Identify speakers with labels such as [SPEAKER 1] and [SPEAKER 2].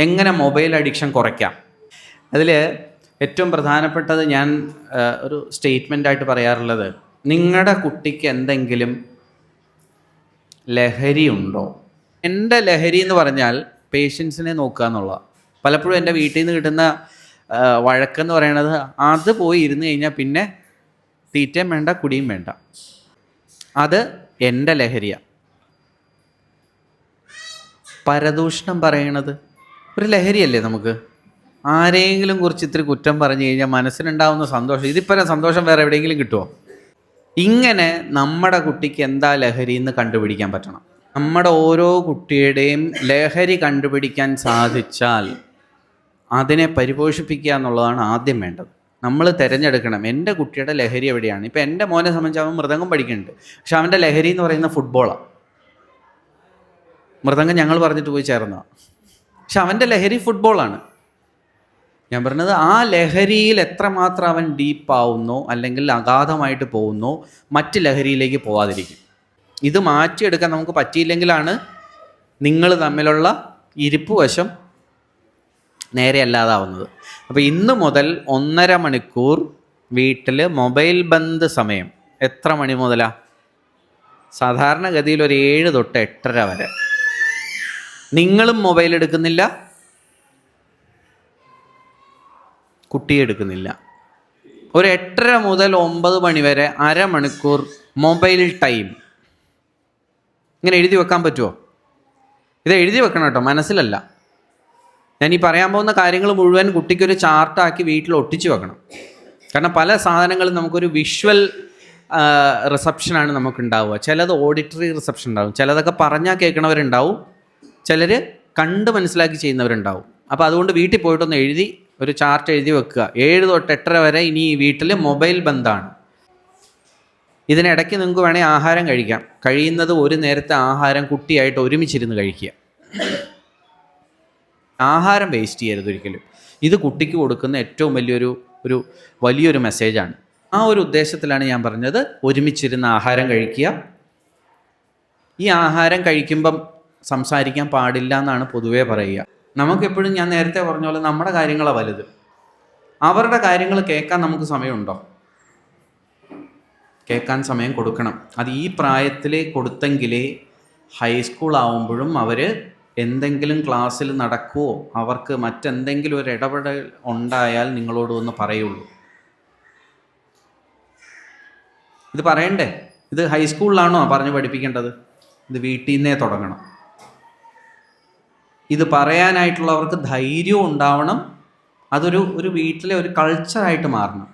[SPEAKER 1] എങ്ങനെ mobile addiction കുറയ്ക്കാം? അതിൽ ഏറ്റവും പ്രധാനപ്പെട്ടത് ഞാൻ ഒരു സ്റ്റേറ്റ്മെൻ്റായിട്ട് പറയാറുള്ളത്, നിങ്ങളുടെ കുട്ടിക്ക് എന്തെങ്കിലും ലഹരി ഉണ്ടോ? എൻ്റെ ലഹരി എന്ന് പറഞ്ഞാൽ പേഷ്യൻസിനെ നോക്കുക എന്നുള്ളതാണ്. പലപ്പോഴും എൻ്റെ വീട്ടിൽ നിന്ന് കിട്ടുന്ന വഴക്കെന്ന് പറയണത്, അത് പോയി ഇരുന്ന് കഴിഞ്ഞാൽ പിന്നെ തീറ്റയും വേണ്ട കുടിയും വേണ്ട. അത് എൻ്റെ ലഹരിയാണ്. പരദൂഷണം പറയണത് ഒരു ലഹരിയല്ലേ നമുക്ക്? ആരെങ്കിലും കുറിച്ച് ഇത്തിരി കുറ്റം പറഞ്ഞു കഴിഞ്ഞാൽ മനസ്സിനുണ്ടാവുന്ന സന്തോഷം, ഇതിപ്പോൾ സന്തോഷം വേറെ എവിടെയെങ്കിലും കിട്ടുമോ? ഇങ്ങനെ നമ്മുടെ കുട്ടിക്ക് എന്താ ലഹരി എന്ന് കണ്ടുപിടിക്കാൻ പറ്റണം. നമ്മുടെ ഓരോ കുട്ടിയുടെയും ലഹരി കണ്ടുപിടിക്കാൻ സാധിച്ചാൽ അതിനെ പരിപോഷിപ്പിക്കുക എന്നുള്ളതാണ് ആദ്യം വേണ്ടത്. നമ്മൾ തിരഞ്ഞെടുക്കണം എൻ്റെ കുട്ടിയുടെ ലഹരി എവിടെയാണ്. ഇപ്പോൾ എൻ്റെ മോനെ സംബന്ധിച്ച് അവൻ മൃദംഗം പഠിക്കുന്നുണ്ട്, പക്ഷെ അവൻ്റെ ലഹരി എന്ന് പറയുന്നത് ഫുട്ബോളാണ്. മൃദംഗം ഞങ്ങൾ പറഞ്ഞിട്ട് പോയി ചേർന്നതാണ്, പക്ഷെ അവൻ്റെ ലഹരി ഫുട്ബോളാണ്. ഞാൻ പറഞ്ഞത്, ആ ലഹരിയിൽ എത്രമാത്രം അവൻ ഡീപ്പാവുന്നോ അല്ലെങ്കിൽ അഗാധമായിട്ട് പോകുന്നോ മറ്റ് ലഹരിയിലേക്ക് പോവാതിരിക്കും. ഇത് മാറ്റിയെടുക്കാൻ നമുക്ക് പറ്റിയില്ലെങ്കിലാണ് നിങ്ങൾ തമ്മിലുള്ള ഇരിപ്പ് വശം നേരെ അല്ലാതാവുന്നത്. അപ്പോൾ ഇന്ന് മുതൽ 1.5 മണിക്കൂർ വീട്ടിൽ മൊബൈൽ ബന്ദ് സമയം. എത്ര മണി മുതലാണ്? സാധാരണഗതിയിൽ ഒരു 7 തൊട്ട് 8:30 വരെ. നിങ്ങളും മൊബൈൽ എടുക്കുന്നില്ല, കുട്ടി എടുക്കുന്നില്ല. ഒരു 8:30 മുതൽ 9 മണി വരെ അരമണിക്കൂർ മൊബൈൽ ടൈം. ഇങ്ങനെ എഴുതി വെക്കാൻ പറ്റുമോ? ഇത് എഴുതി വെക്കണം കേട്ടോ, മനസ്സിലല്ല. ഞാൻ ഈ പറയാൻ പോകുന്ന കാര്യങ്ങൾ മുഴുവൻ കുട്ടിക്കൊരു ചാർട്ടാക്കി വീട്ടിൽ ഒട്ടിച്ച് വെക്കണം. കാരണം പല സാധനങ്ങളും നമുക്കൊരു വിഷ്വൽ റിസപ്ഷനാണ് നമുക്കുണ്ടാവുക. ചിലത് ഓഡിറ്ററി റിസപ്ഷൻ ഉണ്ടാവും, ചിലതൊക്കെ പറഞ്ഞാൽ കേൾക്കണവരുണ്ടാവും, ചിലർ കണ്ട് മനസ്സിലാക്കി ചെയ്യുന്നവരുണ്ടാവും. അപ്പോൾ അതുകൊണ്ട് വീട്ടിൽ പോയിട്ടൊന്ന് എഴുതി ഒരു ചാർട്ട് എഴുതി വെക്കുക. 7 തൊട്ട് 8:30 വരെ ഇനി ഈ വീട്ടിൽ മൊബൈൽ ബന്ധാണ്. ഇതിനിടയ്ക്ക് നിങ്ങൾക്ക് വേണേൽ ആഹാരം കഴിക്കാം. കഴിയുന്നത് ഒരു നേരത്തെ ആഹാരം കുട്ടിയായിട്ട് ഒരുമിച്ചിരുന്ന് കഴിക്കുക. ആഹാരം വേസ്റ്റ് ചെയ്യരുത് ഒരിക്കലും. ഇത് കുട്ടിക്ക് കൊടുക്കുന്ന ഏറ്റവും വലിയൊരു മെസ്സേജാണ്. ആ ഒരു ഉദ്ദേശത്തിലാണ് ഞാൻ പറഞ്ഞത് ഒരുമിച്ചിരുന്ന് ആഹാരം കഴിക്കുക. ഈ ആഹാരം കഴിക്കുമ്പം സംസാരിക്കാൻ പാടില്ല എന്നാണ് പൊതുവേ പറയുക. നമുക്കെപ്പോഴും ഞാൻ നേരത്തെ പറഞ്ഞ പോലെ നമ്മുടെ കാര്യങ്ങളാണ് വലുത്. അവരുടെ കാര്യങ്ങൾ കേൾക്കാൻ നമുക്ക് സമയമുണ്ടോ? കേൾക്കാൻ സമയം കൊടുക്കണം. അത് ഈ പ്രായത്തിൽ കൊടുത്തെങ്കിലേ ഹൈസ്കൂൾ ആവുമ്പോഴും അവർ എന്തെങ്കിലും ക്ലാസ്സിൽ നടക്കുമോ, അവർക്ക് മറ്റെന്തെങ്കിലും ഒരു ഇടപെടൽ ഉണ്ടായാൽ നിങ്ങളോട് ഒന്ന് പറയുള്ളൂ. ഇത് പറയണ്ടേ? ഇത് ഹൈസ്കൂളിലാണോ പറഞ്ഞു പഠിപ്പിക്കേണ്ടത്? ഇത് വീട്ടിൽ നിന്നേ തുടങ്ങണം. ഇത് പറയാനായിട്ടുള്ളവർക്ക് ധൈര്യവും ഉണ്ടാവണം. അതൊരു വീട്ടിലെ ഒരു കൾച്ചറായിട്ട് മാറണം.